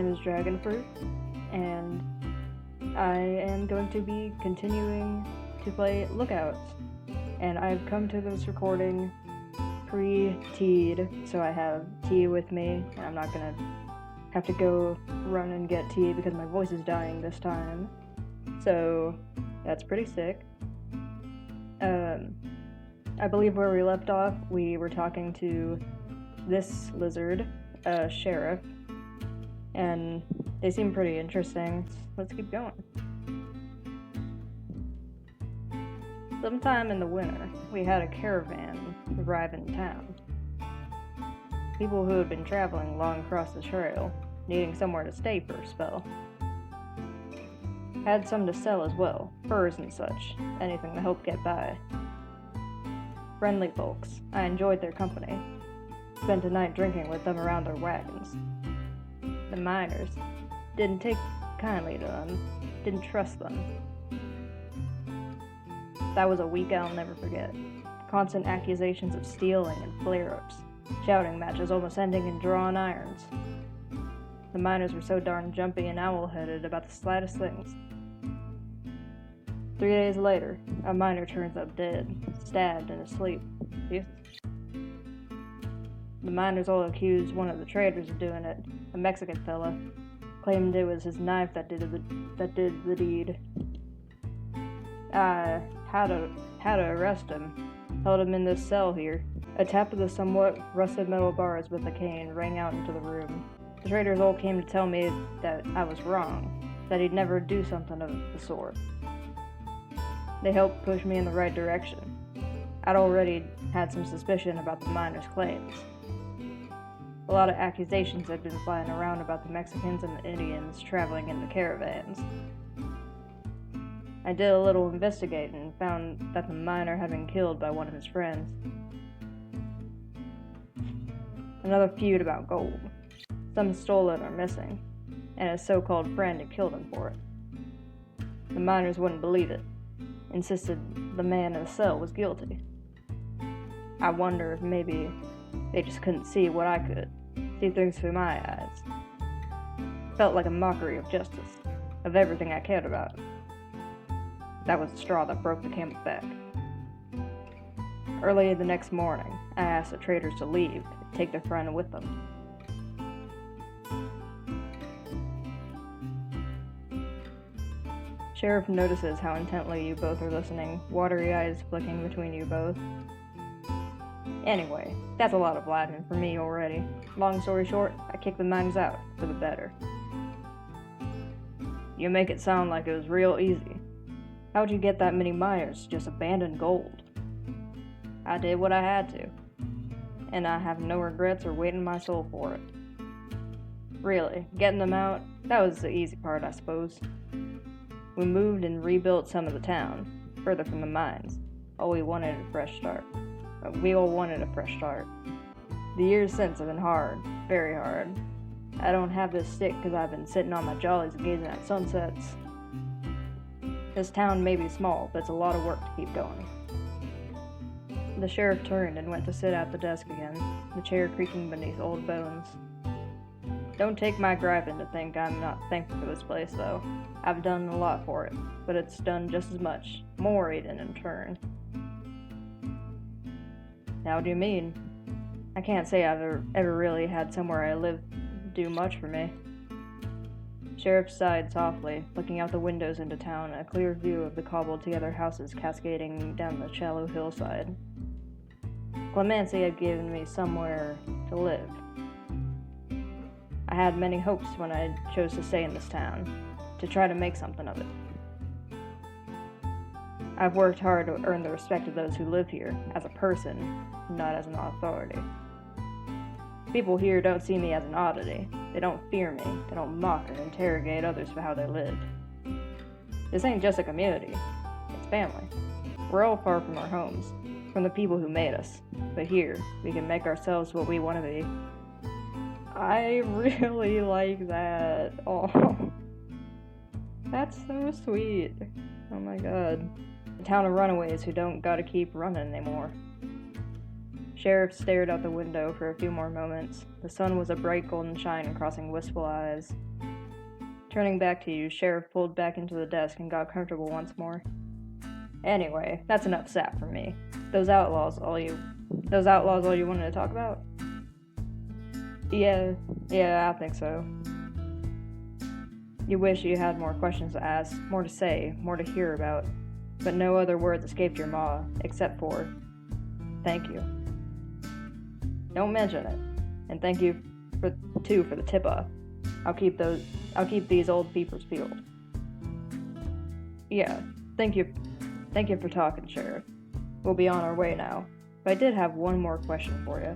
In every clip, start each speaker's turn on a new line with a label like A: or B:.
A: is Dragonfruit, and I am going to be continuing to play Lookouts. And I've come to this recording pre-teed, so I have tea with me, and I'm not gonna have to go run and get tea because my voice is dying this time. So that's pretty sick. I believe where we left off, we were talking to this lizard, Sheriff, and they seem pretty interesting. Let's keep going. Sometime in the winter, we had a caravan arrive in town. People who had been traveling long across the trail, needing somewhere to stay for a spell. Had some to sell as well, furs and such, anything to help get by. Friendly folks, I enjoyed their company. Spent a night drinking with them around their wagons. The miners didn't take kindly to them, didn't trust them. That was a week I'll never forget. Constant accusations of stealing and flare-ups, shouting matches almost ending in drawn irons. The miners were so darn jumpy and owl-headed about the slightest things. 3 days later, a miner turns up dead, stabbed in his sleep. Jesus. The miners all accused one of the traders of doing it, a Mexican fella. Claimed it was his knife that did the deed. I had to arrest him. Held him in this cell here. A tap of the somewhat rusted metal bars with a cane rang out into the room. The traders all came to tell me that I was wrong, that he'd never do something of the sort. They helped push me in the right direction. I'd already had some suspicion about the miners' claims. A lot of accusations had been flying around about the Mexicans and the Indians traveling in the caravans. I did a little investigating and found that the miner had been killed by one of his friends. Another feud about gold. Some stole it or missing, and his so-called friend had killed him for it. The miners wouldn't believe it. Insisted the man in the cell was guilty. I wonder if maybe they just couldn't see what I could, see things through my eyes. Felt like a mockery of justice, of everything I cared about. That was the straw that broke the camel's back. Early the next morning, I asked the traders to leave, take their friend with them. Sheriff notices how intently you both are listening, watery eyes flicking between you both. Anyway, that's a lot of blabbing for me already. Long story short, I kicked the miners out, for the better. You make it sound like it was real easy. How'd you get that many miners to just abandon gold? I did what I had to, and I have no regrets or weight in my soul for it. Really, getting them out, that was the easy part, I suppose. We moved and rebuilt some of the town, further from the mines. We all wanted a fresh start. The years since have been hard, very hard. I don't have this stick because I've been sitting on my jollies gazing at sunsets. This town may be small, but it's a lot of work to keep going. The sheriff turned and went to sit at the desk again, the chair creaking beneath old bones. Don't take my griping to think I'm not thankful for this place, though. I've done a lot for it, but it's done just as much, more even in turn. How do you mean? I can't say I've ever really had somewhere I live do much for me. Sheriff sighed softly, looking out the windows into town, a clear view of the cobbled-together houses cascading down the shallow hillside. Clemency had given me somewhere to live. I had many hopes when I chose to stay in this town, to try to make something of it. I've worked hard to earn the respect of those who live here, as a person, not as an authority. People here don't see me as an oddity. They don't fear me. They don't mock or interrogate others for how they live. This ain't just a community. It's family. We're all far from our homes, from the people who made us. But here, we can make ourselves what we want to be. I really like that. Oh, that's so sweet. Oh my god. A town of runaways who don't gotta keep running anymore. Sheriff stared out the window for a few more moments. The sun was a bright golden shine crossing wistful eyes. Turning back to you, Sheriff pulled back into the desk and got comfortable once more. Anyway, that's enough sap for me. Those outlaws all you wanted to talk about? Yeah, I think so. You wish you had more questions to ask, more to say, more to hear about, but no other words escaped your maw, except for, thank you. Don't mention it, and thank you for the tip-off. I'll keep these old peepers peeled. Yeah, thank you for talking, Sheriff. We'll be on our way now, but I did have one more question for you.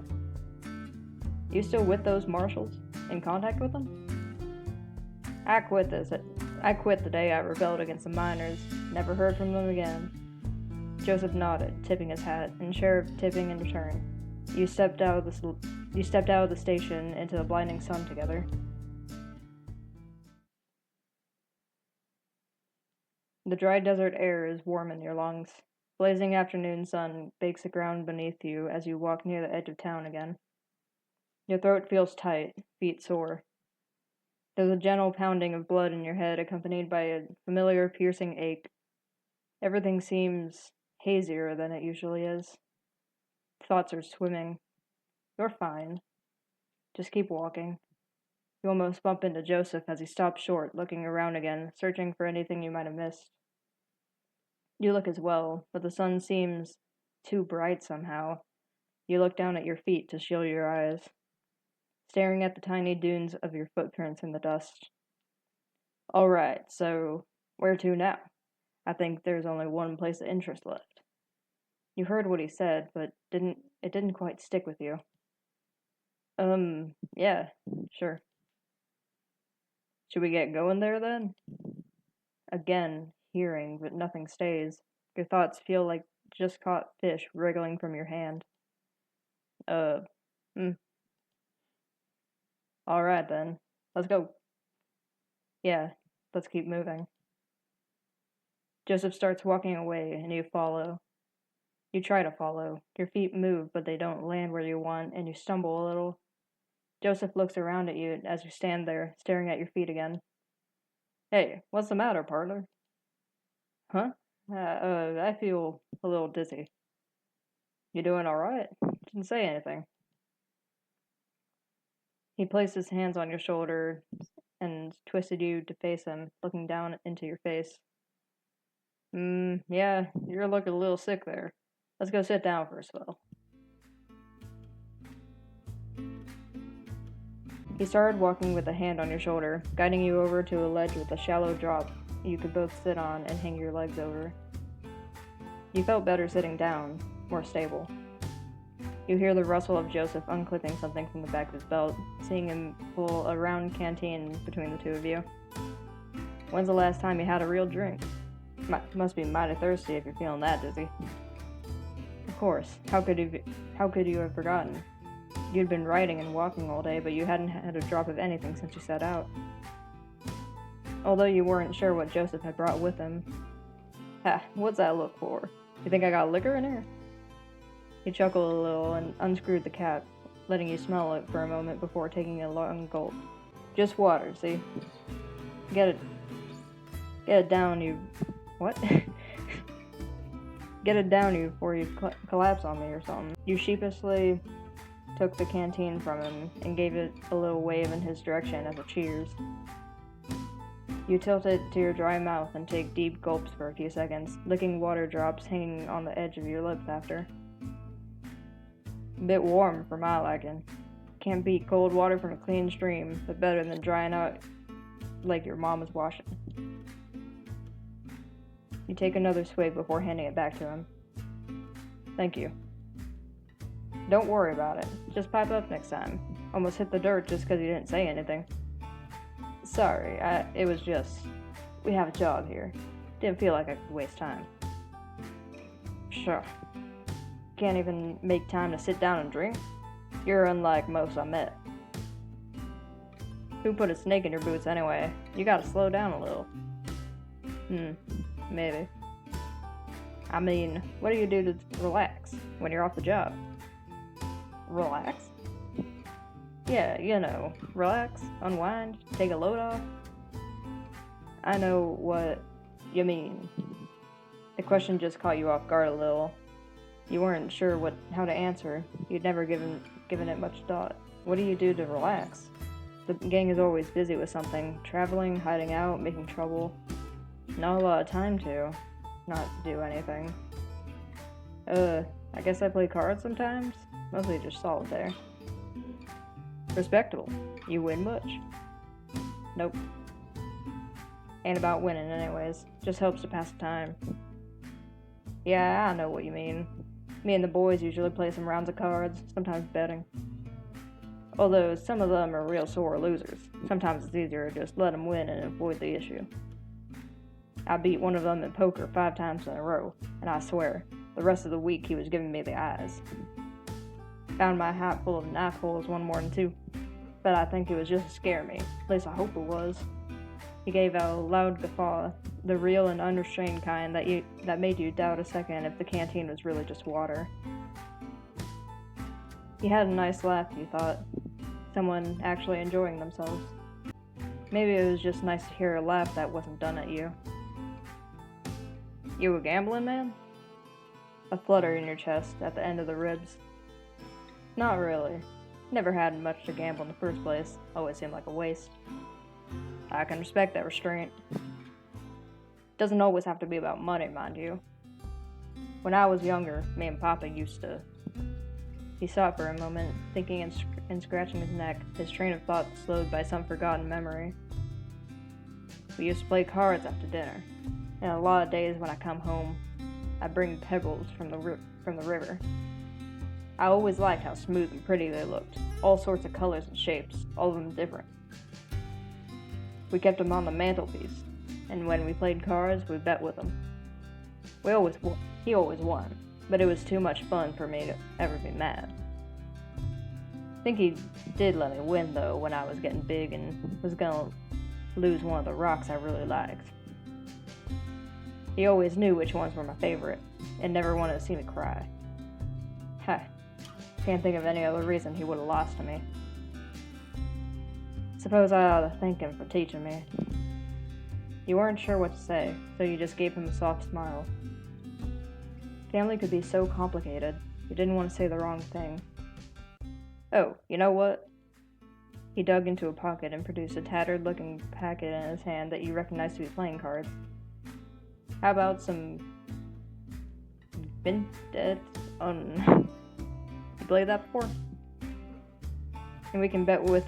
A: You still with those marshals? In contact with them? I quit the day I rebelled against the miners. Never heard from them again. Joseph nodded, tipping his hat, and Sheriff tipping in return. You stepped out of the station into the blinding sun together. The dry desert air is warm in your lungs. Blazing afternoon sun bakes the ground beneath you as you walk near the edge of town again. Your throat feels tight, feet sore. There's a gentle pounding of blood in your head accompanied by a familiar piercing ache. Everything seems hazier than it usually is. Thoughts are swimming. You're fine. Just keep walking. You almost bump into Joseph as he stops short, looking around again, searching for anything you might have missed. You look as well, but the sun seems too bright somehow. You look down at your feet to shield your eyes, staring at the tiny dunes of your footprints in the dust. All right, so where to now? I think there's only one place of interest left. You heard what he said, but it didn't quite stick with you. Yeah, sure. Should we get going there then? Again, hearing, but nothing stays. Your thoughts feel like just caught fish wriggling from your hand. Alright then, let's go. Yeah, let's keep moving. Joseph starts walking away, and you follow. You try to follow. Your feet move, but they don't land where you want, and you stumble a little. Joseph looks around at you as you stand there, staring at your feet again. Hey, what's the matter, partner? Huh? I feel a little dizzy. You doing alright? Didn't say anything. He placed his hands on your shoulder and twisted you to face him, looking down into your face. Yeah, you're looking a little sick there. Let's go sit down for a spell. He started walking with a hand on your shoulder, guiding you over to a ledge with a shallow drop you could both sit on and hang your legs over. You felt better sitting down, more stable. You hear the rustle of Joseph unclipping something from the back of his belt, seeing him pull a round canteen between the two of you. When's the last time you had a real drink? Must be mighty thirsty if you're feeling that dizzy. Of course, how could you have forgotten? You'd been riding and walking all day, but you hadn't had a drop of anything since you set out. Although you weren't sure what Joseph had brought with him. Ha, what's that look for? You think I got liquor in here? He chuckled a little and unscrewed the cap, letting you smell it for a moment before taking a long gulp. Just water, see? Get it down, you... What? Get it down, you, before you collapse on me or something. You sheepishly took the canteen from him and gave it a little wave in his direction as a cheers. You tilt it to your dry mouth and take deep gulps for a few seconds, licking water drops hanging on the edge of your lips after. A bit warm for my liking. Can't beat cold water from a clean stream, but better than drying out like your mom was washing. You take another swig before handing it back to him. Thank you. Don't worry about it. Just pipe up next time. Almost hit the dirt just because you didn't say anything. Sorry, it was just... We have a job here. Didn't feel like I could waste time. Sure. Can't even make time to sit down and drink? You're unlike most I met. Who put a snake in your boots anyway? You gotta slow down a little. Maybe. I mean, what do you do to relax when you're off the job? Relax? Yeah, relax, unwind, take a load off. I know what you mean. The question just caught you off guard a little. You weren't sure how to answer. You'd never given it much thought. What do you do to relax? The gang is always busy with something, traveling, hiding out, making trouble. Not a lot of time to not do anything. I guess I play cards sometimes. Mostly just solitaire. Respectable. You win much? Nope. Ain't about winning anyways. Just helps to pass the time. Yeah, I know what you mean. Me and the boys usually play some rounds of cards, sometimes betting. Although some of them are real sore losers. Sometimes it's easier to just let them win and avoid the issue. I beat one of them in poker 5 times in a row, and I swear, the rest of the week he was giving me the eyes. Found my hat full of knife holes one morning too, but I think it was just to scare me. At least I hope it was. He gave out a loud guffaw, the real and unrestrained kind that made you doubt a second if the canteen was really just water. He had a nice laugh, you thought. Someone actually enjoying themselves. Maybe it was just nice to hear a laugh that wasn't done at you. You a gambling man? A flutter in your chest at the end of the ribs. Not really. Never had much to gamble in the first place. Always seemed like a waste. I can respect that restraint. Doesn't always have to be about money, mind you. When I was younger, me and Papa used to... He stopped for a moment, thinking and scratching his neck, his train of thought slowed by some forgotten memory. We used to play cards after dinner, and a lot of days when I come home, I'd bring pebbles from the river. I always liked how smooth and pretty they looked, all sorts of colors and shapes, all of them different. We kept them on the mantelpiece, and when we played cards, we bet with them. He always won, but it was too much fun for me to ever be mad. I think he did let me win, though, when I was getting big and was gonna lose one of the rocks I really liked. He always knew which ones were my favorite, and never wanted to see me cry. Can't think of any other reason he would have lost to me. Suppose I ought to thank him for teaching me. You weren't sure what to say, so you just gave him a soft smile. Family could be so complicated, you didn't want to say the wrong thing. Oh, you know what? He dug into a pocket and produced a tattered-looking packet in his hand that you recognized to be playing cards. How about some... Vindet... You played that before? And we can bet with,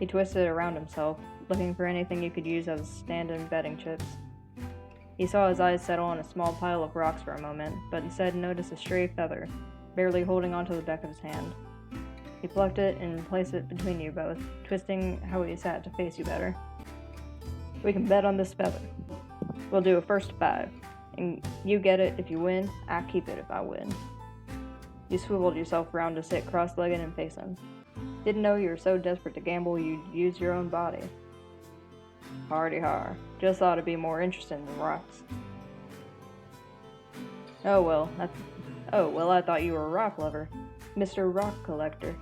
A: He twisted it around himself, looking for anything you could use as stand-in betting chips. He saw his eyes settle on a small pile of rocks for a moment, but instead noticed a stray feather, barely holding onto the back of his hand. He plucked it and placed it between you both, twisting how he sat to face you better. We can bet on this feather. We'll do a first to 5, and you get it if you win, I keep it if I win. You swiveled yourself around to sit cross-legged and face him. Didn't know you were so desperate to gamble you'd use your own body. Hardy har. Just thought it'd be more interesting than rocks. Oh well, I thought you were a rock lover. Mr. Rock Collector.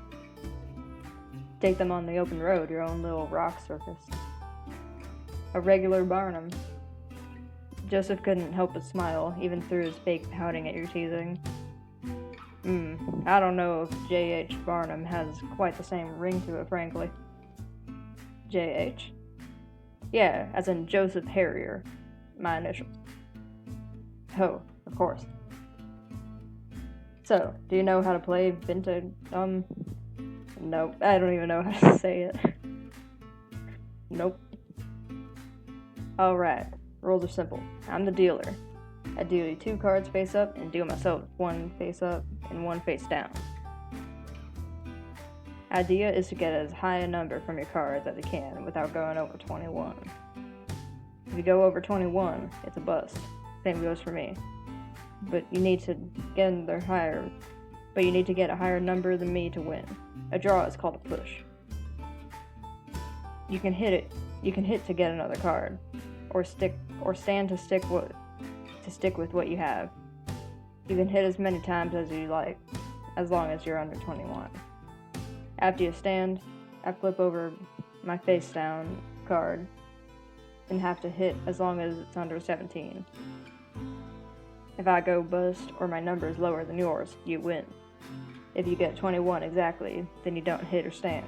A: Take them on the open road, your own little rock circus. A regular Barnum. Joseph couldn't help but smile, even through his fake pouting at your teasing. I don't know if J.H. Barnum has quite the same ring to it, frankly. J.H.? Yeah, as in Joseph Harrier. My initials. Oh, of course. So, do you know how to play vintage, Nope, I don't even know how to say it. Nope. Alright, rules are simple. I'm the dealer. I deal you 2 cards face up and deal myself 1 face up and 1 face down. Idea is to get as high a number from your cards as you can without going over 21. If you go over 21, it's a bust. Same goes for me. But you need to get a higher number than me to win. A draw is called a push. You can hit to get another card, or stand to stick with what you have. You can hit as many times as you like, as long as you're under 21. After you stand, I flip over my face down card and have to hit as long as it's under 17. If I go bust or my number is lower than yours, you win. If you get 21 exactly, then you don't hit or stand,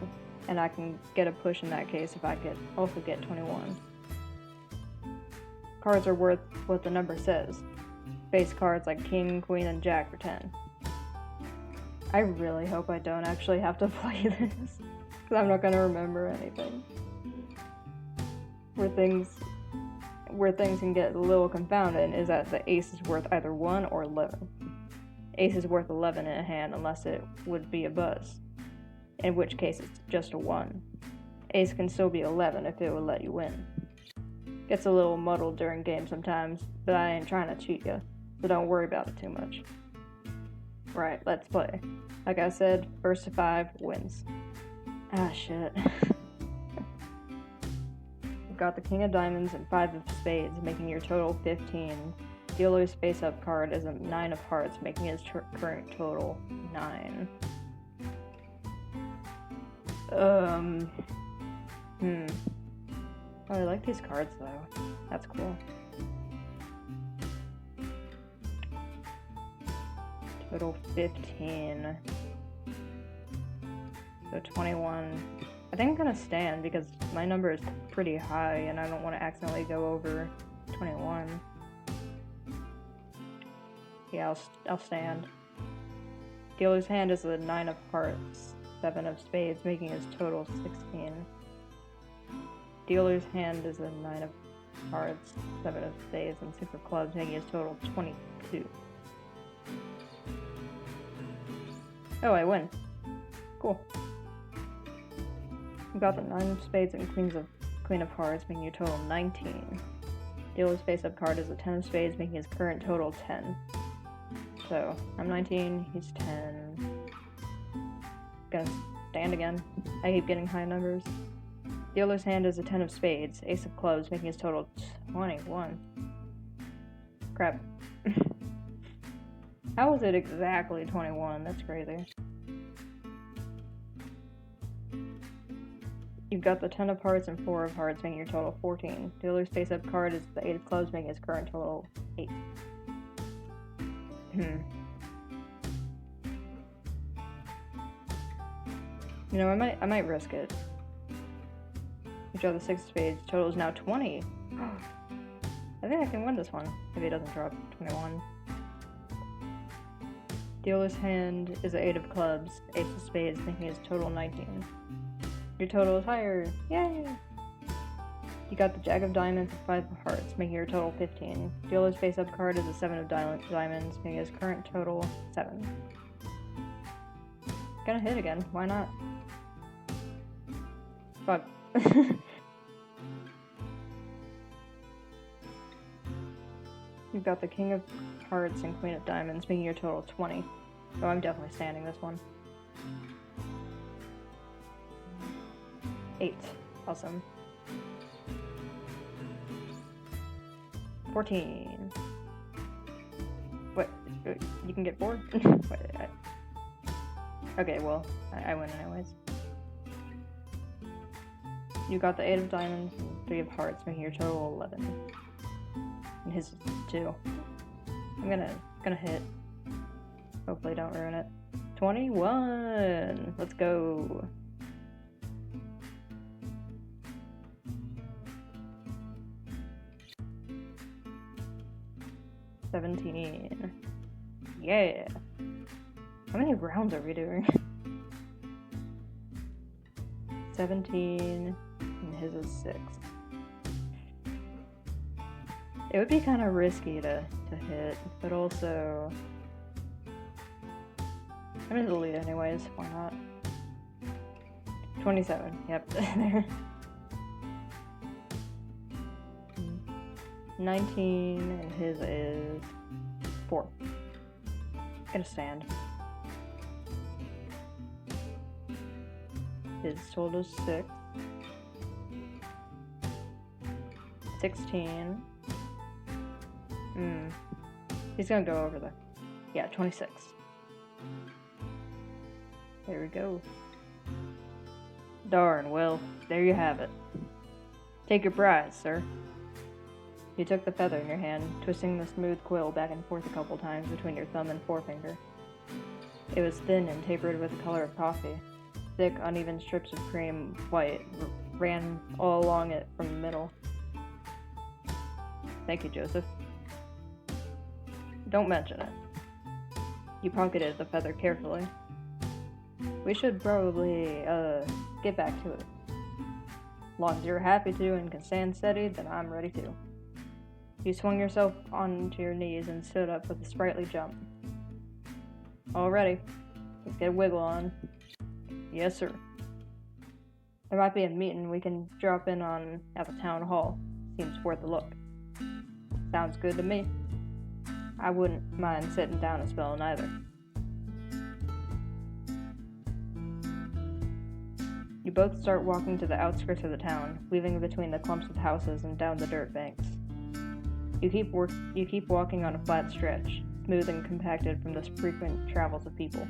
A: and I can get a push in that case if I also get 21. Cards are worth what the number says. Face cards like King, Queen, and Jack for 10. I really hope I don't actually have to play this, because I'm not going to remember anything. Where things can get a little confounding is that the ace is worth either 1 or 11. Ace is worth 11 in a hand unless it would be a buzz, in which case it's just a 1. Ace can still be 11 if it would let you win. Gets a little muddled during games sometimes, but I ain't trying to cheat ya, so don't worry about it too much. Right, let's play. Like I said, first to 5 wins. Ah, shit. We've got the King of Diamonds and 5 of Spades, making your total 15. Dealer's face-up card is a 9 of Hearts, making his current total 9. Oh, I like these cards, though. That's cool. Total 15. So 21. I think I'm gonna stand because my number is pretty high and I don't want to accidentally go over 21. Yeah, I'll stand. Dealer's hand is a 9 of Hearts, 7 of Spades, making his total 16. Dealer's hand is a 9 of Hearts, 7 of Spades, and 6 of Clubs, making his total 22. Oh, I win. Cool. You got the 9 of Spades and Queen of Hearts, making your total 19. Dealer's face-up card is a 10 of Spades, making his current total 10. So, I'm 19, he's 10. Gonna stand again. I keep getting high numbers. Dealer's hand is a 10 of Spades, Ace of Clubs, making his total 21. Crap. How is it exactly 21? That's crazy. You've got the 10 of Hearts and 4 of Hearts, making your total 14. Dealer's face-up card is the 8 of Clubs, making his current total 8. You know, I might risk it. You draw the 6 of Spades. Total is now 20. I think I can win this one if he doesn't drop 21. Dealer's hand is the 8 of Clubs, Ace of Spades, making his total 19. Your total is higher. Yay! You got the Jack of Diamonds and 5 of Hearts, making your total 15. Dealer's face-up card is a 7 of Diamonds, making his current total 7. Gonna hit again. Why not? Fuck. You've got the King of Hearts and Queen of Diamonds, making your total 20. So I'm definitely standing this one. 8. Awesome. 14. What? You can get 4? Okay, well, I win anyways. You got the 8 of Diamonds and 3 of Hearts, making your total 11. And his is 2. I'm gonna hit. Hopefully don't ruin it. 21! Let's go! $17. Yeah! How many rounds are we doing? 17, and his is 6. It would be kind of risky to hit, but also I'm in the lead anyways, why not? 27, yep, there. 19, and his is 4. Gonna stand. His total is 6. 16. He's gonna go over there. Yeah, 26. There we go. Darn, well, there you have it. Take your prize, sir. You took the feather in your hand, twisting the smooth quill back and forth a couple times between your thumb and forefinger. It was thin and tapered with the color of coffee. Thick, uneven strips of cream white ran all along it from the middle. Thank you, Joseph. Don't mention it. You pocketed the feather carefully. We should probably, get back to it. As long as you're happy to and can stand steady, then I'm ready to. You swung yourself onto your knees and stood up with a sprightly jump. All ready. Let's get a wiggle on. Yes, sir. There might be a meeting we can drop in on at the town hall. Seems worth a look. Sounds good to me. I wouldn't mind sitting down a spell neither. You both start walking to the outskirts of the town, weaving between the clumps of houses and down the dirt banks. You keep walking on a flat stretch, smooth and compacted from the frequent travels of people.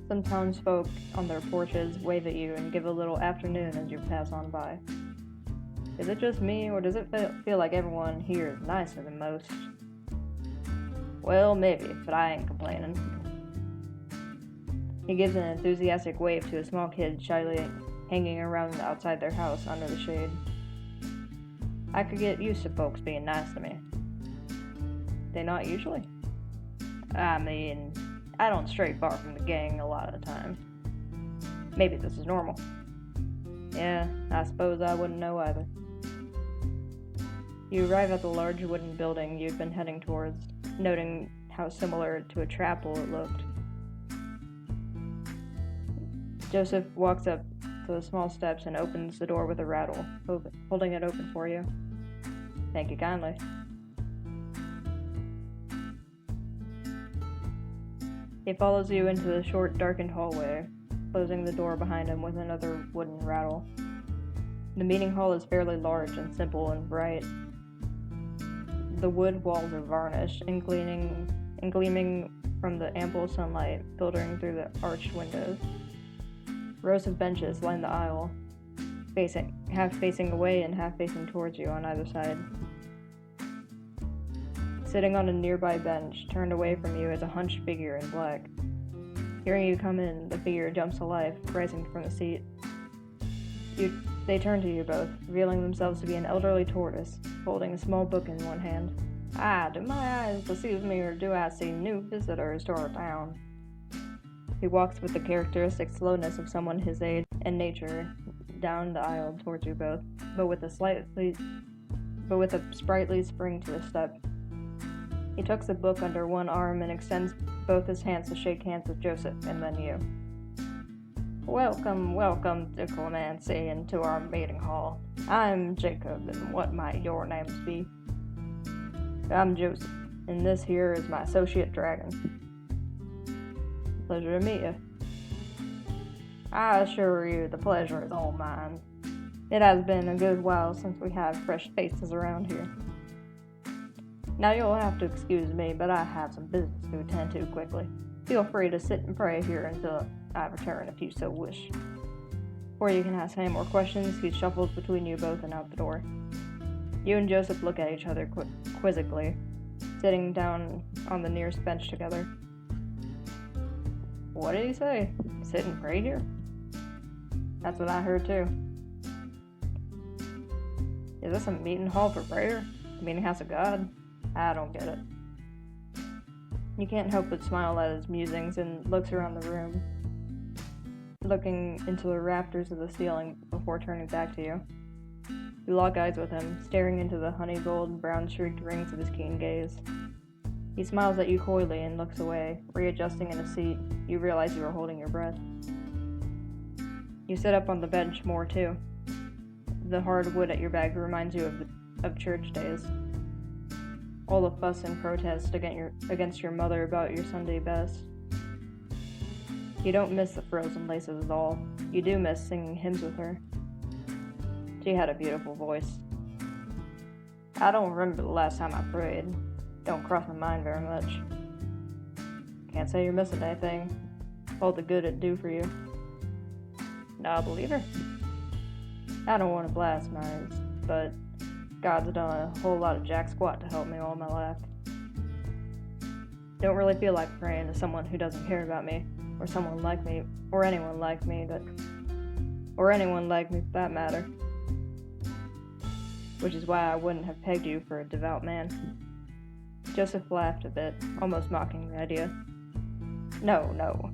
A: Some townsfolk on their porches wave at you and give a little afternoon as you pass on by. Is it just me, or does it feel like everyone here is nicer than most? Well, maybe, but I ain't complaining. He gives an enthusiastic wave to a small kid shyly hanging around outside their house under the shade. I could get used to folks being nice to me. They not usually? I mean, I don't stray far from the gang a lot of the time. Maybe this is normal. Yeah, I suppose I wouldn't know either. You arrive at the large wooden building you'd been heading towards, noting how similar to a chapel it looked. Joseph walks up to the small steps and opens the door with a rattle, holding it open for you. Thank you kindly. He follows you into the short, darkened hallway, closing the door behind him with another wooden rattle. The meeting hall is fairly large and simple and bright. The wood walls are varnished and gleaming from the ample sunlight filtering through the arched windows. Rows of benches line the aisle, half facing away and half facing towards you on either side. Sitting on a nearby bench, turned away from you, is a hunched figure in black. Hearing you come in, the figure jumps to life, rising from the seat. They turn to you both, revealing themselves to be an elderly tortoise, holding a small book in one hand. Ah, do my eyes deceive me, or do I see new visitors to our town? He walks with the characteristic slowness of someone his age and nature down the aisle towards you both, but with a sprightly spring to his step. He tucks the book under one arm and extends both his hands to shake hands with Joseph and then you. Welcome to Clemency and to our meeting hall. I'm Jacob, and what might your names be? I'm Joseph, and this here is my associate Dragon. Pleasure to meet you. I assure you the pleasure is all mine. It has been a good while since we have fresh faces around here. Now you'll have to excuse me, but I have some business to attend to quickly. Feel free to sit and pray here until I return if you so wish. Or you can ask any more questions. He shuffles between you both and out the door. You and Joseph look at each other quizzically, sitting down on the nearest bench together. What did he say? Sit and pray here? That's what I heard too. Is this a meeting hall for prayer? A meeting house of God? I don't get it. You can't help but smile at his musings and looks around the room, looking into the rafters of the ceiling before turning back to you. You lock eyes with him, staring into the honey gold brown streaked rings of his keen gaze. He smiles at you coyly and looks away, readjusting in a seat. You realize you are holding your breath. You sit up on the bench more too. The hard wood at your back reminds you of church days. All the fuss and protest against your mother about your Sunday best. You don't miss the frozen laces at all. You do miss singing hymns with her. She had a beautiful voice. I don't remember the last time I prayed. don't cross my mind very much. Can't say you're missing anything. All the good it'd do for you. Not a believer? I don't want to blasphemize, but God's done a whole lot of jack squat to help me all my life. Don't really feel like praying to someone who doesn't care about me, or someone like me, or anyone like me for that matter. Which is why I wouldn't have pegged you for a devout man. Joseph laughed a bit, almost mocking the idea. No.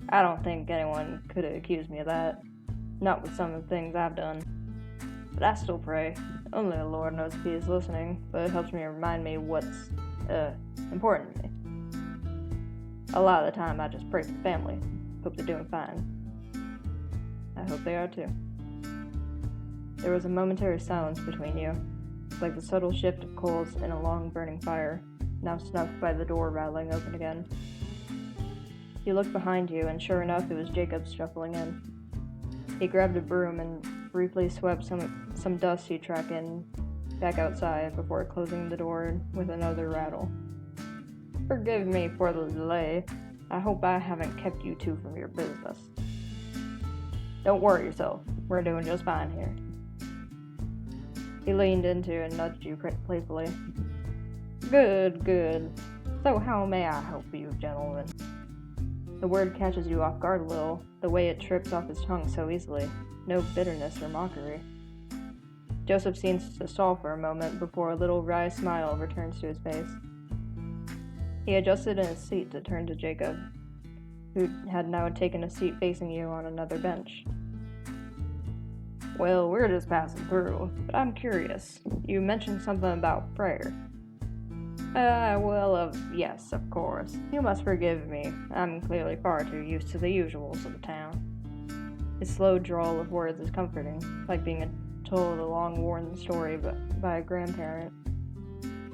A: I don't think anyone could have accused me of that. Not with some of the things I've done. But I still pray. Only the Lord knows if He is listening, but it helps me remind me what's, important to me. A lot of the time I just pray for family. Hope they're doing fine. I hope they are too. There was a momentary silence between you, like the subtle shift of coals in a long burning fire, now snuffed by the door rattling open again. You looked behind you, and sure enough, it was Jacob shuffling in. He grabbed a broom and briefly swept some dust he'd track in back outside before closing the door with another rattle. Forgive me for the delay. I hope I haven't kept you two from your business. Don't worry yourself. We're doing just fine here. He leaned into and nudged you playfully. Good. So how may I help you, gentlemen? The word catches you off guard a little, the way it trips off his tongue so easily. No bitterness or mockery. Joseph seems to stall for a moment before a little wry smile returns to his face. He adjusted in his seat to turn to Jacob, who had now taken a seat facing you on another bench. Well, we're just passing through, but I'm curious. You mentioned something about prayer. Yes, of course. You must forgive me. I'm clearly far too used to the usuals of the town. His slow drawl of words is comforting, like being told a long-worn story by a grandparent.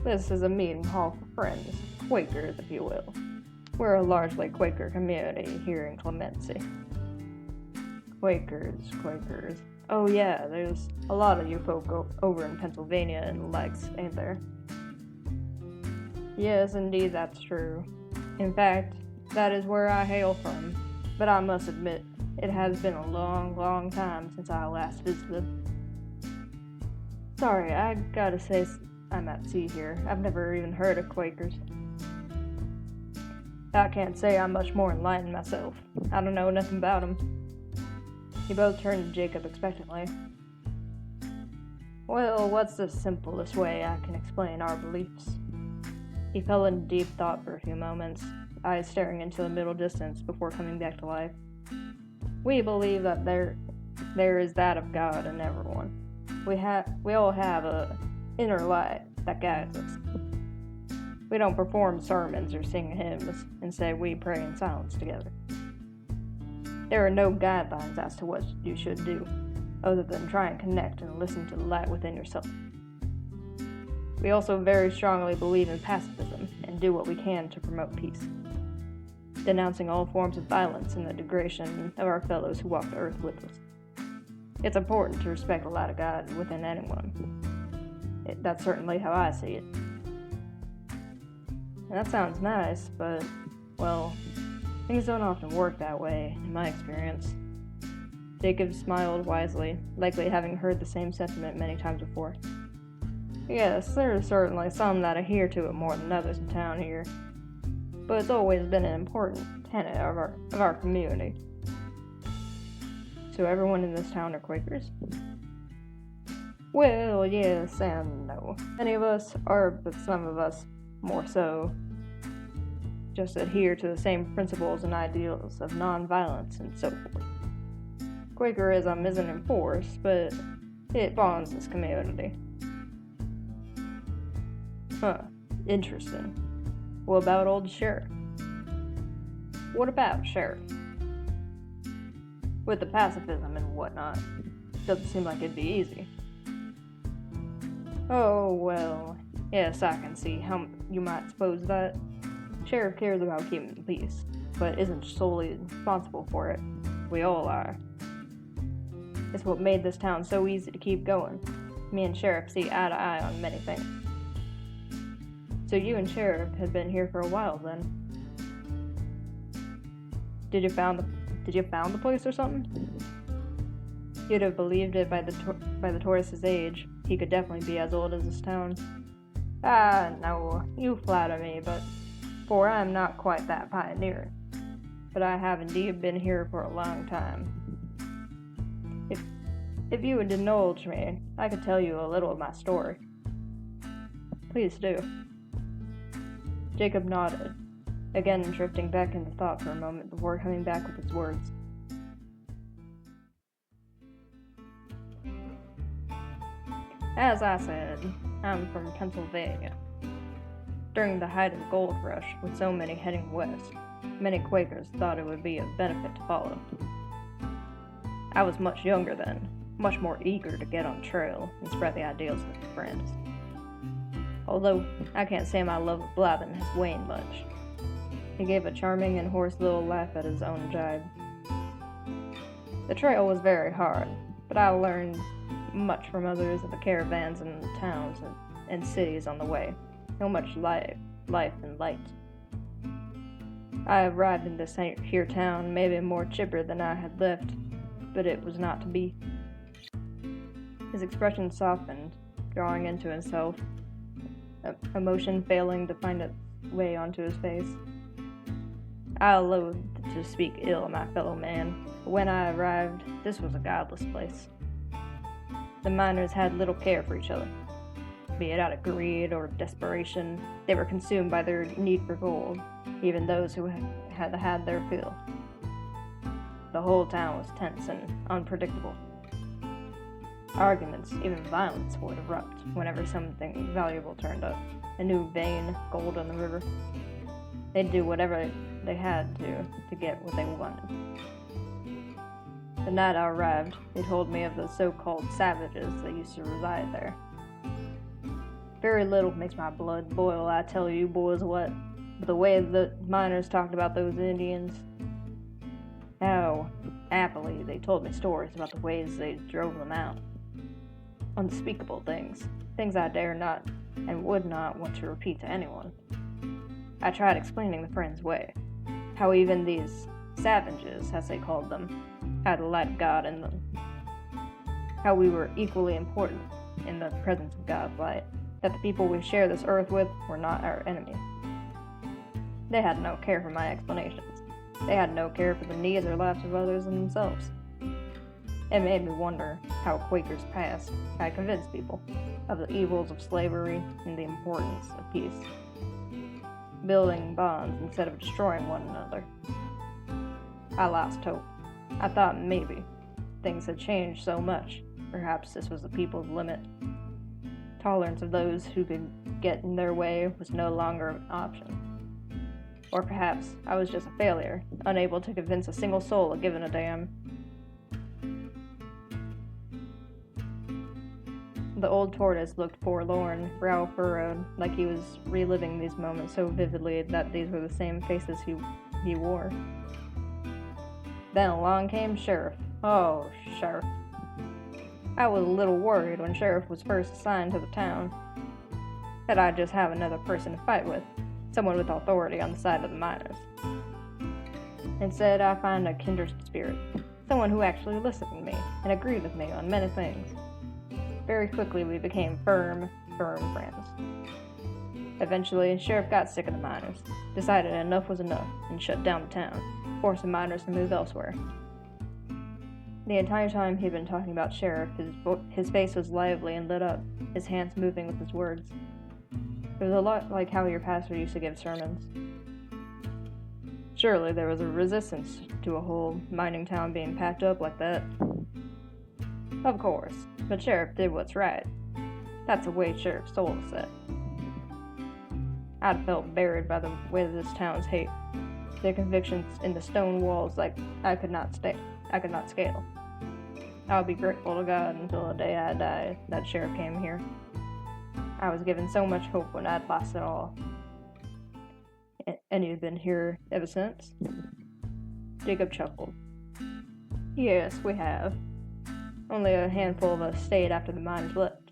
A: This is a meeting hall for friends, Quakers, if you will. We're a largely Quaker community here in Clemency. Quakers. Oh yeah, there's a lot of you folk over in Pennsylvania and Lex, ain't there? Yes, indeed, that's true. In fact, that is where I hail from, but I must admit, it has been a long time since I last visited. Sorry, I gotta say I'm at sea here. I've never even heard of Quakers. I can't say I'm much more enlightened myself. I don't know nothing about 'em. You both turned to Jacob expectantly. Well, what's the simplest way I can explain our beliefs? He fell into deep thought for a few moments, eyes staring into the middle distance before coming back to life. We believe that there is that of God in everyone. We all have a inner light that guides us. We don't perform sermons or sing hymns. Instead, we pray in silence together. There are no guidelines as to what you should do, other than try and connect and listen to the light within yourself. We also very strongly believe in pacifism and do what we can to promote peace, denouncing all forms of violence and the degradation of our fellows who walk the earth with us. It's important to respect the light of God within anyone. That's certainly how I see it. And that sounds nice, but, well, things don't often work that way, in my experience. Jacob smiled wisely, likely having heard the same sentiment many times before. Yes, there are certainly some that adhere to it more than others in town here, but it's always been an important tenet of our community. So everyone in this town are Quakers? Well, yes and no. Many of us are, but some of us more so just adhere to the same principles and ideals of nonviolence and so forth. Quakerism isn't enforced, but it bonds this community. Huh, interesting. What about old Sheriff? What about Sheriff? With the pacifism and whatnot, doesn't seem like it'd be easy. Oh, well, yes, I can see how you might suppose that. Sheriff cares about keeping the peace, but isn't solely responsible for it. We all are. It's what made this town so easy to keep going. Me and Sheriff see eye to eye on many things. So you and Sheriff had been here for a while then. Did you found the place or something? You'd have believed it by the tourist's age. He could definitely be as old as this town. Ah, no, you flatter me, for I am not quite that pioneer. But I have indeed been here for a long time. If you would indulge me, I could tell you a little of my story. Please do. Jacob nodded, again drifting back into thought for a moment before coming back with his words. As I said, I'm from Pennsylvania. During the height of the gold rush, with so many heading west, many Quakers thought it would be of benefit to follow. I was much younger then, much more eager to get on trail and spread the ideals with my friends. Although I can't say my love of blabbing has waned much. He gave a charming and hoarse little laugh at his own jibe. The trail was very hard, but I learned much from others of the caravans and towns and cities on the way. So much life and light. I arrived in this here town maybe more chipper than I had left, but it was not to be. His expression softened, drawing into himself, emotion failing to find its way onto his face. I loathed to speak ill of my fellow man, but when I arrived, this was a godless place. The miners had little care for each other. Be it out of greed or desperation, they were consumed by their need for gold, even those who had had their fill. The whole town was tense and unpredictable. Arguments, even violence, would erupt whenever something valuable turned up. A new vein, gold in the river. They'd do whatever they had to get what they wanted. The night I arrived, they told me of the so-called savages that used to reside there. Very little makes my blood boil, I tell you boys what, but the way the miners talked about those Indians, how happily they told me stories about the ways they drove them out. Unspeakable things I dare not and would not want to repeat to anyone. I tried explaining the friend's way, how even these savages, as they called them, had the light of God in them, how we were equally important in the presence of God's light, that the people we share this earth with were not our enemies. They had no care for my explanations. They had no care for the needs or lives of others than themselves. It made me wonder how Quakers past had convinced people of the evils of slavery and the importance of peace, building bonds instead of destroying one another. I lost hope. I thought maybe things had changed so much. Perhaps this was the people's limit. Tolerance of those who could get in their way was no longer an option. Or perhaps I was just a failure, unable to convince a single soul of giving a damn. The old tortoise looked forlorn, brow furrowed, like he was reliving these moments so vividly that these were the same faces he wore. Then along came Sheriff. Oh, Sheriff. I was a little worried when Sheriff was first assigned to the town that I'd just have another person to fight with, someone with authority on the side of the miners. Instead, I found a kindred spirit, someone who actually listened to me and agreed with me on many things. Very quickly, we became firm friends. Eventually, Sheriff got sick of the miners, decided enough was enough, and shut down the town, forcing miners to move elsewhere. The entire time he'd been talking about Sheriff, his face was lively and lit up, his hands moving with his words. It was a lot like how your pastor used to give sermons. Surely there was a resistance to a whole mining town being packed up like that. Of course, but Sheriff did what's right. That's the way Sheriff's soul is set. I'd felt buried by the weight of this town's hate, their convictions in the stone walls like I could not scale. I'll be grateful to God until the day I die that Sheriff came here. I was given so much hope when I'd lost it all. And you've been here ever since? Jacob chuckled. Yes, we have. Only a handful of us stayed after the miners left,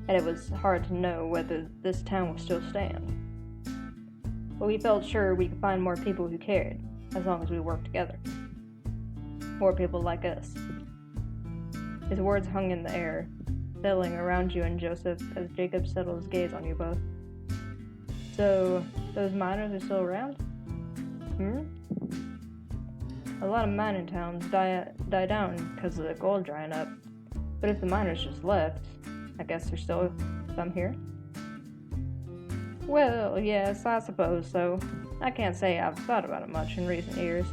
A: and it was hard to know whether this town would still stand. but we felt sure we could find more people who cared, as long as we worked together. More people like us. His words hung in the air, settling around you and Joseph as Jacob settled his gaze on you both. So, those miners are still around? A lot of mining towns die down because of the gold drying up. But if the miners just left, I guess there's still some here? Well, yes, I suppose so. I can't say I've thought about it much in recent years.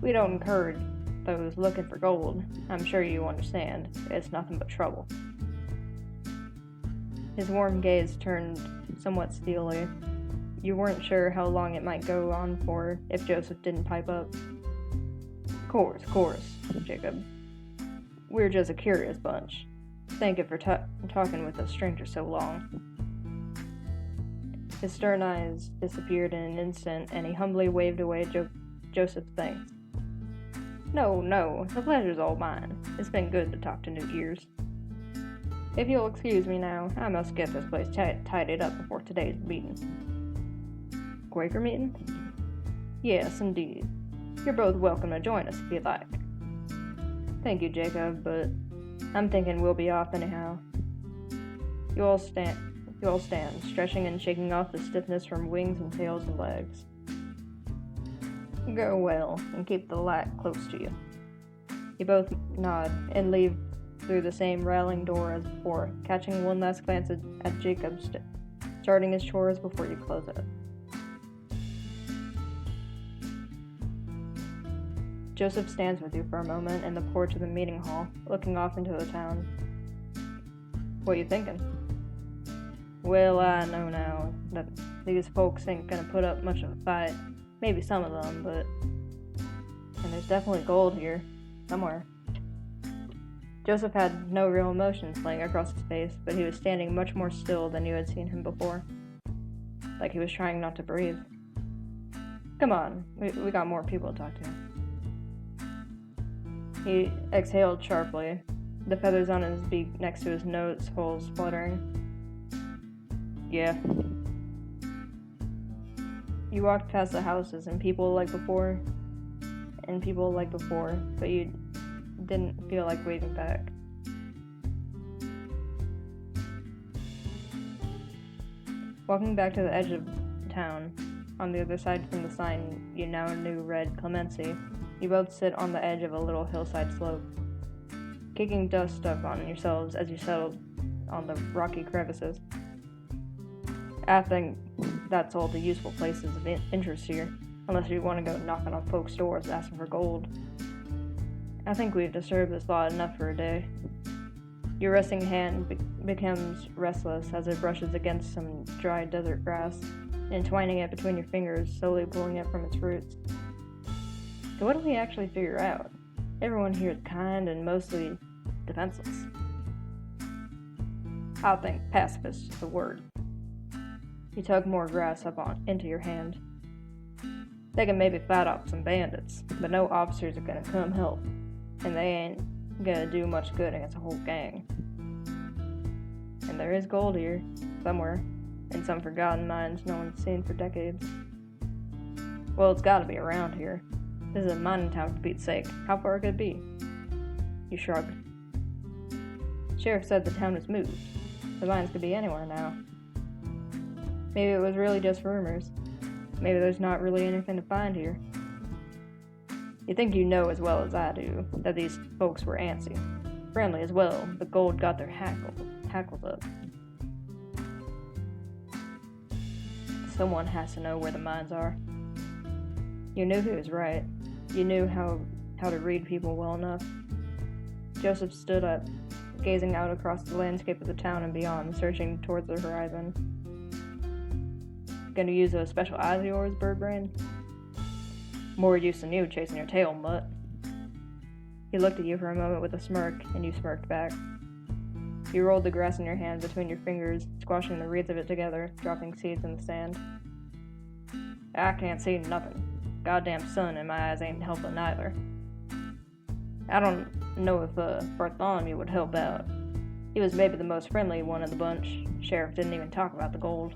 A: We don't encourage those looking for gold. I'm sure you understand. It's nothing but trouble. His warm gaze turned somewhat steely. You weren't sure how long it might go on for if Joseph didn't pipe up. Course, Jacob. We're just a curious bunch. Thank you for talking with a stranger so long. His stern eyes disappeared in an instant, and he humbly waved away Joseph's thanks. No, the pleasure's all mine. It's been good to talk to new ears. If you'll excuse me now, I must get this place tidied up before today's meeting. Quaker meeting? Yes, indeed. You're both welcome to join us if you'd like. Thank you, Jacob, but I'm thinking we'll be off anyhow. You all stand, stretching and shaking off the stiffness from wings and tails and legs. Go well, and keep the light close to you. You both nod and leave through the same rattling door as before, catching one last glance at Jacob starting his chores before you close it. Joseph stands with you for a moment in the porch of the meeting hall, looking off into the town. What you thinking? Well, I know now that these folks ain't gonna put up much of a fight. Maybe some of them, but... And there's definitely gold here. Somewhere. Joseph had no real emotions playing across his face, but he was standing much more still than you had seen him before. Like he was trying not to breathe. Come on, we got more people to talk to. He exhaled sharply, the feathers on his beak next to his nose holes fluttering. Yeah. You walked past the houses and people like before, but you didn't feel like waving back. Walking back to the edge of town, on the other side from the sign you now knew read Clemency, you both sit on the edge of a little hillside slope, kicking dust up on yourselves as you settled on the rocky crevices. I think that's all the useful places of interest here, unless you want to go knocking on folks' doors asking for gold. I think we've disturbed this lot enough for a day. Your resting hand becomes restless as it brushes against some dry desert grass, entwining it between your fingers, slowly pulling it from its roots. So what do we actually figure out? Everyone here is kind and mostly defenseless. I think pacifist is the word. You tug more grass up into your hand. They can maybe fight off some bandits, but no officers are gonna come help, and they ain't gonna do much good against a whole gang. And there is gold here, somewhere, in some forgotten mines no one's seen for decades. Well, it's gotta be around here. This is a mining town for Pete's sake. How far could it be? You shrugged. Sheriff said the town was moved. The mines could be anywhere now. Maybe it was really just rumors. Maybe there's not really anything to find here. You think you know as well as I do that these folks were antsy. Friendly as well, but gold got their hackles up. Someone has to know where the mines are. You knew he was right. You knew how to read people well enough. Joseph stood up, gazing out across the landscape of the town and beyond, searching towards the horizon. Gonna use those special eyes of yours, Birdbrain? More use than you chasing your tail, mutt. He looked at you for a moment with a smirk, and you smirked back. You rolled the grass in your hand between your fingers, squashing the wreaths of it together, dropping seeds in the sand. I can't see nothing. Goddamn sun in my eyes ain't helping either. I don't know if Bartholomew would help out. He was maybe the most friendly one of the bunch. Sheriff didn't even talk about the gold.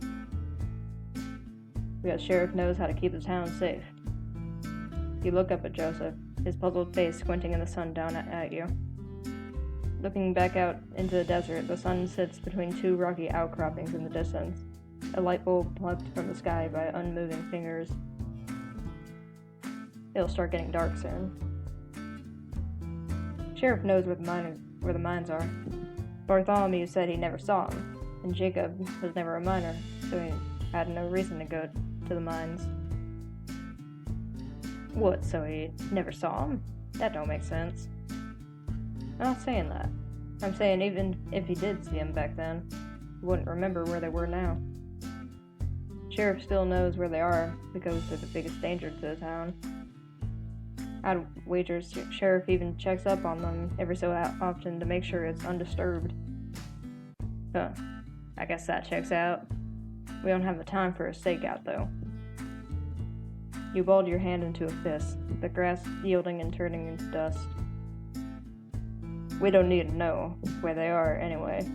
A: because Sheriff knows how to keep the town safe. You look up at Joseph, his puzzled face squinting in the sun down at you. Looking back out into the desert, the sun sits between two rocky outcroppings in the distance, a light bulb plucked from the sky by unmoving fingers. It'll start getting dark soon. Sheriff knows where the mines are. Bartholomew said he never saw them, and Jacob was never a miner, so he had no reason to go to the mines. What, so he never saw them? That don't make sense. I'm not saying that. I'm saying even if he did see them back then, he wouldn't remember where they were now. Sheriff still knows where they are because they're the biggest danger to the town. I'd wager Sheriff even checks up on them every so often to make sure it's undisturbed. Huh. I guess that checks out. We don't have the time for a stakeout, though. You balled your hand into a fist, the grass yielding and turning into dust. We don't need to know where they are anyway.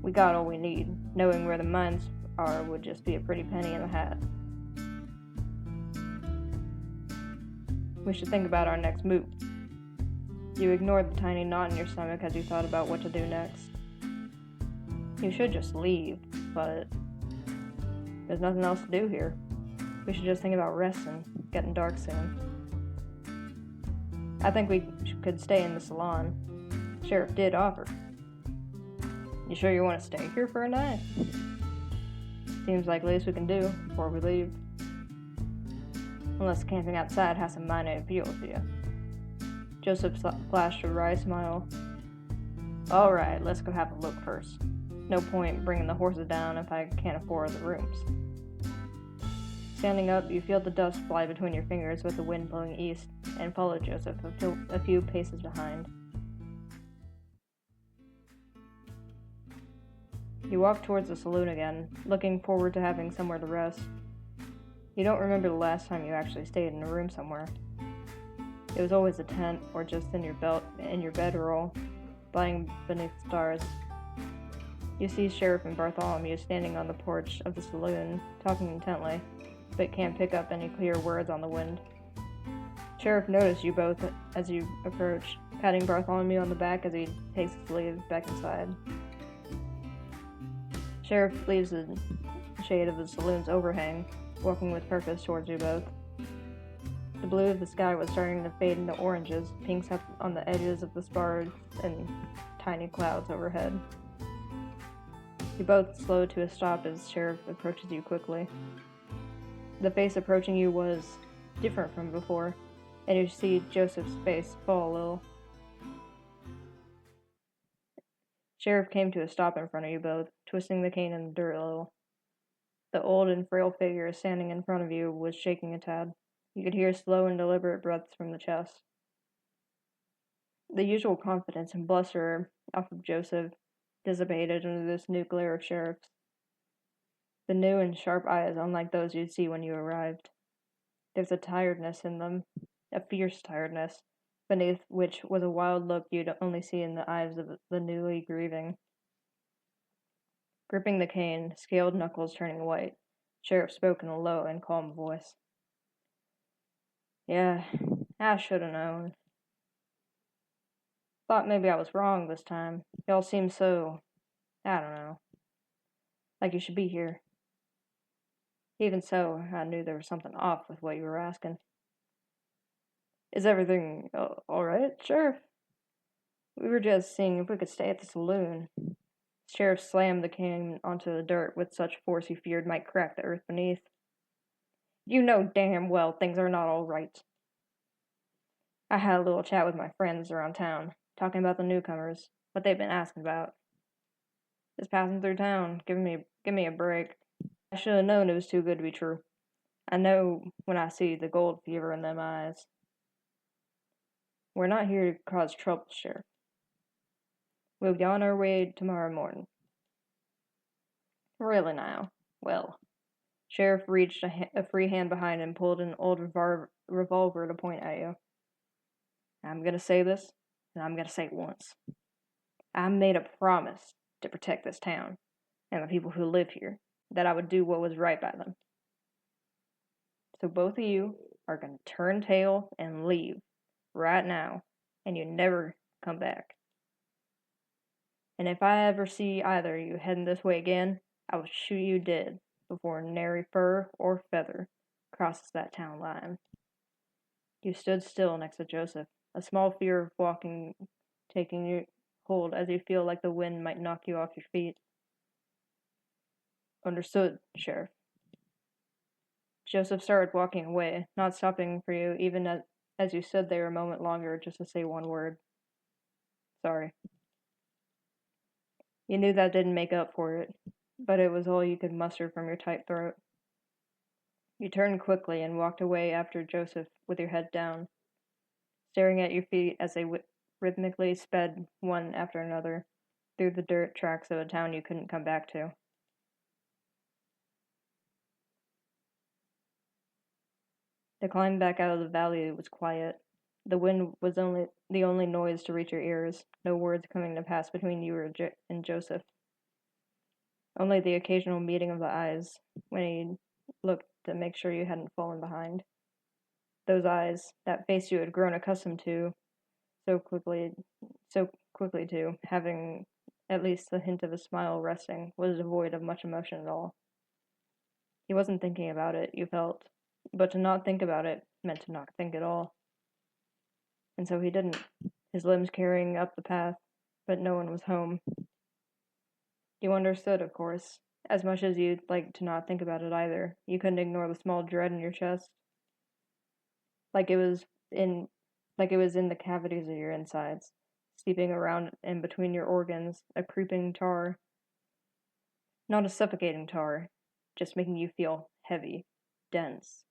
A: We got all we need. Knowing where the mines are would just be a pretty penny in the hat. We should think about our next move. You ignored the tiny knot in your stomach as you thought about what to do next. You should just leave, but there's nothing else to do here. We should just think about resting, getting dark soon. I think we could stay in the salon. Sheriff did offer. You sure you want to stay here for a night? Seems like the least we can do before we leave. Unless camping outside has some minor appeal to you. Joseph flashed a wry smile. Alright, let's go have a look first. No point bringing the horses down if I can't afford the rooms. Standing up, you feel the dust fly between your fingers with the wind blowing east, and follow Joseph a few paces behind. You walk towards the saloon again, looking forward to having somewhere to rest. You don't remember the last time you actually stayed in a room somewhere. It was always a tent, or just in your bedroll, lying beneath the stars. You see Sheriff and Bartholomew standing on the porch of the saloon, talking intently, but can't pick up any clear words on the wind. Sheriff noticed you both as you approach, patting Bartholomew on the back as he takes his leave back inside. Sheriff leaves the shade of the saloon's overhang, walking with purpose towards you both. The blue of the sky was starting to fade into oranges, pinks up on the edges of the spars, and tiny clouds overhead. You both slow to a stop as Sheriff approaches you quickly. The face approaching you was different from before, and you see Joseph's face fall a little. Sheriff came to a stop in front of you both, twisting the cane in the dirt a little. The old and frail figure standing in front of you was shaking a tad. You could hear slow and deliberate breaths from the chest. The usual confidence and bluster off of Joseph dissipated under this new glare of Sheriff's. The new and sharp eyes unlike those you'd see when you arrived. There's a tiredness in them, a fierce tiredness, beneath which was a wild look you'd only see in the eyes of the newly grieving. Gripping the cane, scaled knuckles turning white, Sheriff spoke in a low and calm voice. Yeah, I should have known. Thought maybe I was wrong this time. Y'all seem so, I don't know, like you should be here. Even so, I knew there was something off with what you were asking. Is everything alright, Sheriff? We were just seeing if we could stay at the saloon. Sheriff slammed the cane onto the dirt with such force he feared might crack the earth beneath. You know damn well things are not all right. I had a little chat with my friends around town, talking about the newcomers, what they've been asking about. Just passing through town, give me a break. I should have known it was too good to be true. I know when I see the gold fever in them eyes. We're not here to cause trouble, Sheriff. We'll be on our way tomorrow morning. Really now. Well. Sheriff reached a free hand behind and pulled an old revolver to point at you. I'm gonna say this, and I'm gonna say it once. I made a promise to protect this town, and the people who live here, that I would do what was right by them. So both of you are going to turn tail and leave right now, and you never come back. And if I ever see either of you heading this way again, I will shoot you dead before nary fur or feather crosses that town line. You stood still next to Joseph, a small fear of walking taking you hold as you feel like the wind might knock you off your feet. Understood, Sheriff. Joseph started walking away, not stopping for you even as you stood there a moment longer just to say one word. Sorry. You knew that didn't make up for it, but it was all you could muster from your tight throat. You turned quickly and walked away after Joseph with your head down, staring at your feet as they rhythmically sped one after another through the dirt tracks of a town you couldn't come back to. The climb back out of the valley was quiet. The wind was the only noise to reach your ears, no words coming to pass between you and Joseph. Only the occasional meeting of the eyes when he looked to make sure you hadn't fallen behind. Those eyes, that face you had grown accustomed to so quickly to, having at least the hint of a smile resting, was devoid of much emotion at all. He wasn't thinking about it, you felt, but to not think about it meant to not think at all. And so he didn't, his limbs carrying up the path, but no one was home. You understood, of course, as much as you'd like to not think about it either. You couldn't ignore the small dread in your chest. Like it was in the cavities of your insides, sleeping around in between your organs, a creeping tar. Not a suffocating tar, just making you feel heavy, dense.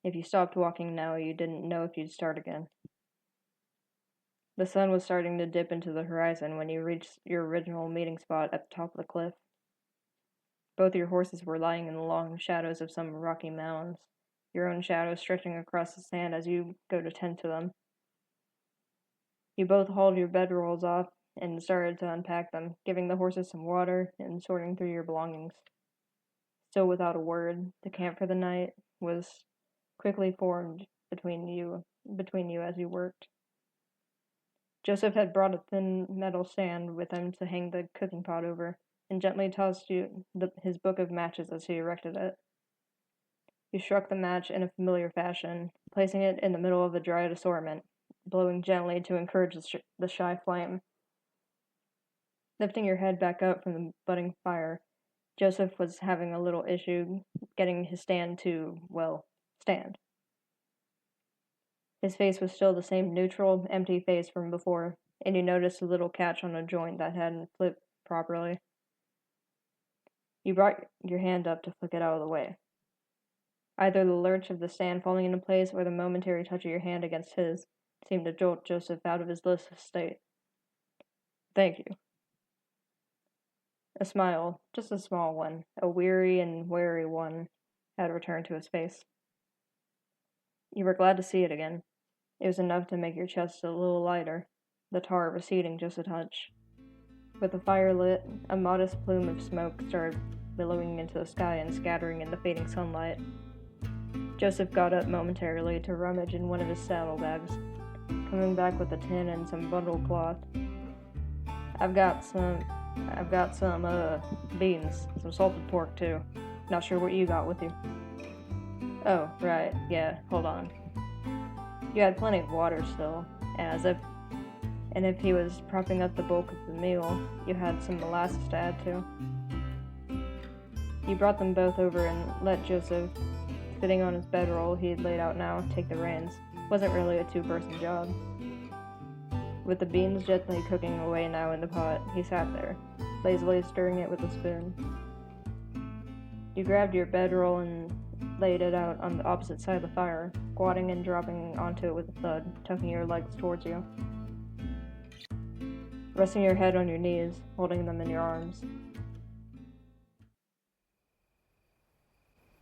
A: If you stopped walking now, you didn't know if you'd start again. The sun was starting to dip into the horizon when you reached your original meeting spot at the top of the cliff. Both your horses were lying in the long shadows of some rocky mounds, your own shadow stretching across the sand as you go to tend to them. You both hauled your bedrolls off and started to unpack them, giving the horses some water and sorting through your belongings. Still without a word, the camp for the night was quickly formed between you as you worked. Joseph had brought a thin metal stand with him to hang the cooking pot over, and gently tossed you his book of matches as he erected it. You struck the match in a familiar fashion, placing it in the middle of the dried assortment, blowing gently to encourage the shy flame. Lifting your head back up from the budding fire, Joseph was having a little issue getting his stand to, stand. His face was still the same neutral, empty face from before, and you noticed a little catch on a joint that hadn't flipped properly. You brought your hand up to flick it out of the way. Either the lurch of the stand falling into place or the momentary touch of your hand against his seemed to jolt Joseph out of his listless state. Thank you. A smile, just a small one, a weary and wary one, had returned to his face. You were glad to see it again. It was enough to make your chest a little lighter, the tar receding just a touch. With the fire lit, a modest plume of smoke started billowing into the sky and scattering in the fading sunlight. Joseph got up momentarily to rummage in one of his saddlebags, coming back with a tin and some bundled cloth. I've got some beans, some salted pork too. Not sure what you got with you. Oh, right, yeah, hold on. You had plenty of water still, and if he was propping up the bulk of the meal, you had some molasses to add to. You brought them both over and let Joseph, sitting on his bedroll he had laid out now, take the reins. Wasn't really a two-person job. With the beans gently cooking away now in the pot, he sat there, lazily stirring it with a spoon. You grabbed your bedroll and laid it out on the opposite side of the fire, squatting and dropping onto it with a thud, tucking your legs towards you. Resting your head on your knees, holding them in your arms.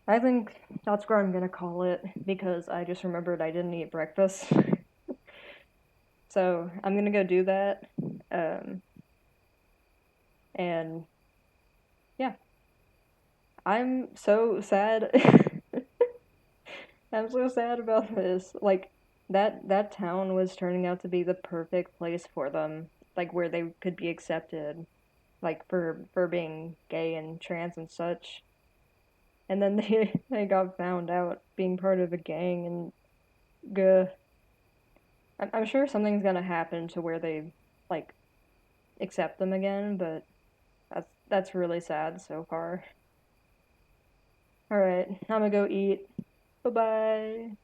A: I think that's what I'm gonna call it, because I just remembered I didn't eat breakfast. So I'm gonna go do that. And yeah. I'm so sad. I'm so sad about this. Like that town was turning out to be the perfect place for them, like where they could be accepted, like for being gay and trans and such. And then they got found out being part of a gang and gah. I'm sure something's gonna happen to where they like accept them again, but that's really sad so far. All right, I'm gonna go eat. Bye bye.